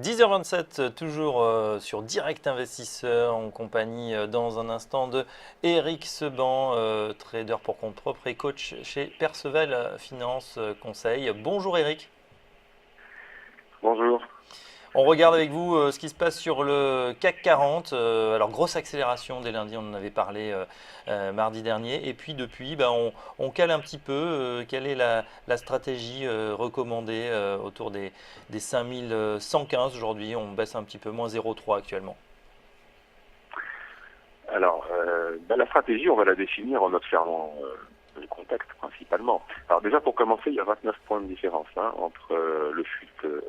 10h27, toujours sur Direct Investisseur, en compagnie dans un instant de Eric Seban, trader pour compte propre et coach chez Perceval Finance Conseil. Bonjour Eric. Bonjour. On regarde avec vous ce qui se passe sur le CAC 40. Alors, grosse accélération dès lundi, on en avait parlé mardi dernier. Et puis, depuis, on cale un petit peu. Quelle est la stratégie recommandée autour des 5115 aujourd'hui? On baisse un petit peu, moins 0,3 actuellement. Alors, la stratégie, on va la définir en observant le contexte principalement. Alors déjà, pour commencer, il y a 29 points de différence entre le futur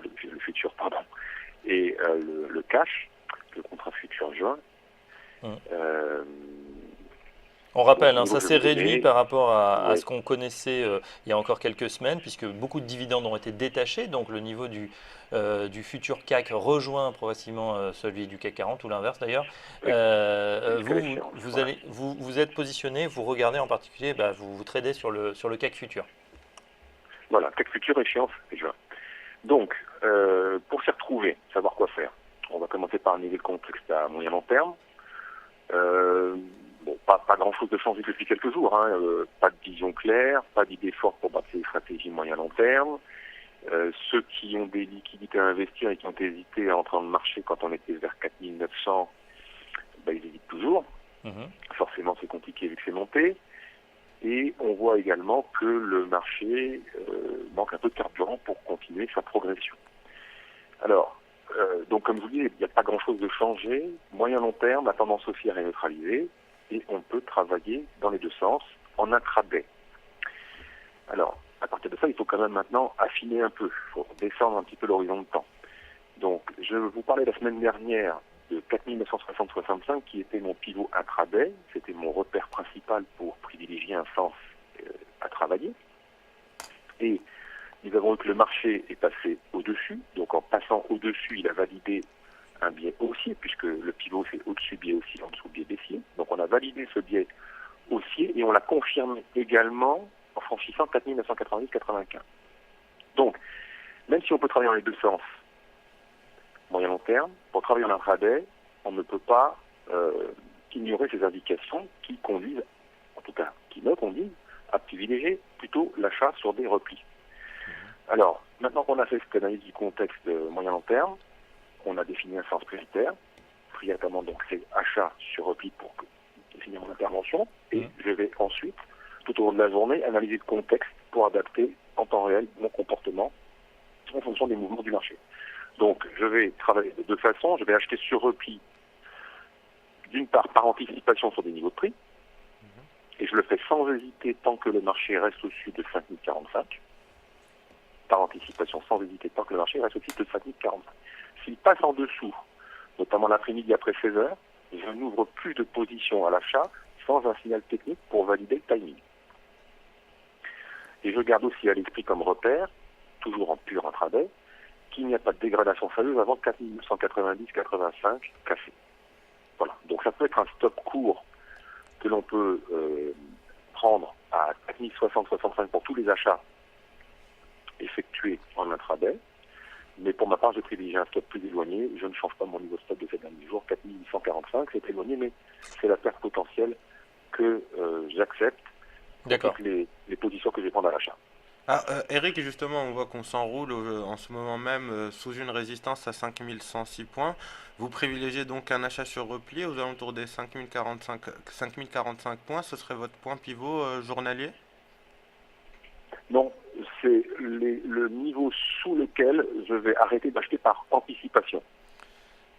et le cash, le contrat futur juin. Hum. Euh, On donc, rappelle, au niveau ça que je vais s'est vous réduit donner, par rapport à ouais, ce qu'on connaissait il y a encore quelques semaines, puisque beaucoup de dividendes ont été détachés. Donc le niveau du futur CAC rejoint progressivement celui du CAC 40, ou l'inverse d'ailleurs. c'est jusqu'à Vous, l'échéance. vous, Voilà. allez, vous êtes positionné, vous regardez en particulier, vous tradez sur le CAC futur. Voilà, CAC futur, échéance, c'est juin. Donc, pour s'y retrouver, savoir quoi faire. On va commencer par analyser le contexte à moyen long terme. Euh, bon, pas grand-chose de changé depuis quelques jours. Pas de vision claire, pas d'idée forte pour bâtir des stratégies moyen-long terme. Ceux qui ont des liquidités à investir et qui ont hésité à entrer dans le marché quand on était vers 4900, ils hésitent toujours. Mhm. Forcément, c'est compliqué vu que c'est monté. Et on voit également que le marché manque un peu de carburant pour continuer sa progression. Alors, donc comme je vous dis, il n'y a pas grand-chose de changé. Moyen-long terme, la tendance haussière est neutralisée et on peut travailler dans les deux sens en intraday. Alors, à partir de ça, il faut quand même maintenant affiner un peu. Il faut descendre un petit peu l'horizon de temps. Donc, je vous parlais la semaine dernière de 4960-65 qui était mon pivot intraday. C'était mon repère principal pour privilégier un sens à travailler. Et nous avons vu que le marché est passé au-dessus. Donc, en passant au-dessus, il a validé un biais haussier, puisque le pivot c'est au-dessus biais haussier, en dessous biais baissier. Donc, on a validé ce biais haussier et on l'a confirmé également en franchissant 4990-95. Donc, même si on peut travailler dans les deux sens, moyen-long terme, pour travailler en intraday, on ne peut pas ignorer ces indications qui conduisent, en tout cas, qui me conduisent à privilégier plutôt l'achat sur des replis. Alors, maintenant qu'on a fait cette analyse du contexte moyen-long terme, on a défini un sens prioritaire. Prioritairement, donc, c'est achat sur repli pour définir mon intervention. Et je vais ensuite, tout au long de la journée, analyser le contexte pour adapter en temps réel mon comportement en fonction des mouvements du marché. Donc, je vais travailler de deux façons. Je vais acheter sur repli, d'une part, par anticipation sur des niveaux de prix. Et je le fais sans hésiter tant que le marché reste au-dessus de 5045. Par anticipation, sans hésiter tant que le marché reste au-dessus de 5045. S'il passe en dessous, notamment l'après-midi après 16 heures, je n'ouvre plus de position à l'achat sans un signal technique pour valider le timing. Et je garde aussi à l'esprit comme repère, toujours en pur intraday, qu'il n'y a pas de dégradation sérieuse avant 4990-85 cassé. Voilà. Donc ça peut être un stop court que l'on peut prendre à 4060-65 pour tous les achats effectués en intraday. Mais pour ma part, je privilégie un stop plus éloigné. Je ne change pas mon niveau de stop de ces derniers jours. 4145, c'est éloigné, mais c'est la perte potentielle que j'accepte pour D'accord. toutes les positions que je vais prendre à l'achat. Ah, Eric, justement, on voit qu'on s'enroule en ce moment même sous une résistance à 5106 points. Vous privilégiez donc un achat sur repli aux alentours des 5045 points. Ce serait votre point pivot journalier? Non, c'est le niveau sous lequel je vais arrêter d'acheter par anticipation.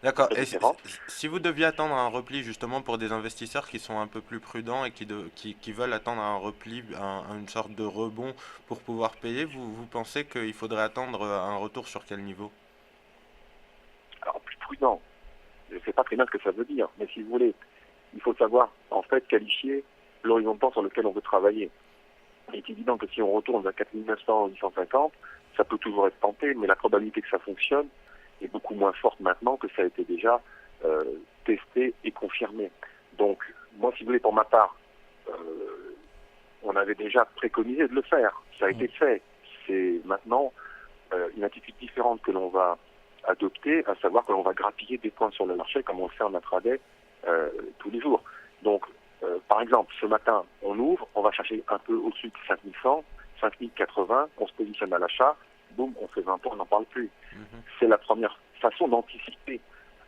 D'accord. Très Et différent. si vous deviez attendre un repli justement pour des investisseurs qui sont un peu plus prudents et qui veulent attendre un repli, une sorte de rebond pour pouvoir payer, vous pensez qu'il faudrait attendre un retour sur quel niveau? Alors, plus prudent, je ne sais pas très bien ce que ça veut dire, mais si vous voulez, il faut savoir, en fait, qualifier l'horizon de temps sur lequel on veut travailler. Il est évident que si on retourne à 4900 ou 850, ça peut toujours être tenté, mais la probabilité que ça fonctionne est beaucoup moins forte maintenant que ça a été déjà testé et confirmé. Donc, moi, si vous voulez, pour ma part, on avait déjà préconisé de le faire. Ça a été fait. C'est maintenant une attitude différente que l'on va adopté, à savoir que l'on va grappiller des points sur le marché comme on le fait en intraday tous les jours. Donc, par exemple, ce matin, on ouvre, on va chercher un peu au-dessus de 5100, 5080, on se positionne à l'achat, boum, on fait 20 points, on n'en parle plus. C'est la première façon d'anticiper,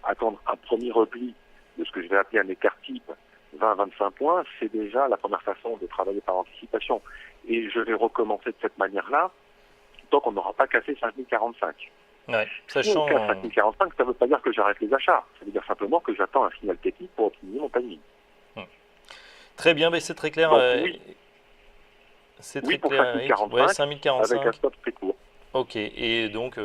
attendre un premier repli de ce que je vais appeler un écart type 20-25 points, c'est déjà la première façon de travailler par anticipation. Et je vais recommencer de cette manière-là, tant qu'on n'aura pas cassé 5045. Ouais, Si on sachant... casse 5045, ça ne veut pas dire que j'arrête les achats. Ça veut dire simplement que j'attends un signal technique pour optimiser mon timing. Très bien, mais c'est très clair. Donc, oui. C'est Oui, très pour clair, Eric. 5045, Ouais, avec un 5045. stop très court. Ok, et donc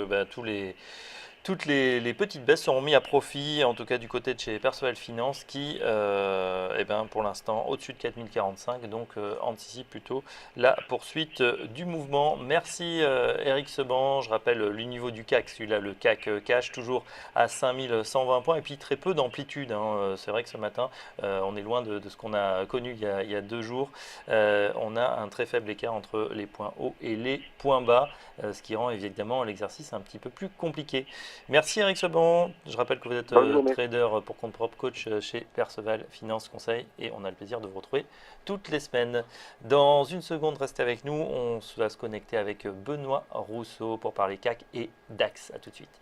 toutes les petites baisses seront mises à profit, en tout cas du côté de chez Perceval Finance, qui, eh ben, pour l'instant, au-dessus de 4045, donc anticipe plutôt la poursuite du mouvement. Merci Eric Seban. Je rappelle le niveau du CAC, celui-là, le CAC cash, toujours à 5120 points, et puis très peu d'amplitude. Hein. C'est vrai que ce matin, on est loin de ce qu'on a connu il y a 2 jours. On a un très faible écart entre les points hauts et les points bas, ce qui rend évidemment l'exercice un petit peu plus compliqué. Merci Eric Seban. Je rappelle que vous êtes trader pour compte propre, coach chez Perceval Finance Conseil, et on a le plaisir de vous retrouver toutes les semaines. Dans une seconde, restez avec nous. On va se connecter avec Benoît Rousseau pour parler CAC et DAX. À tout de suite.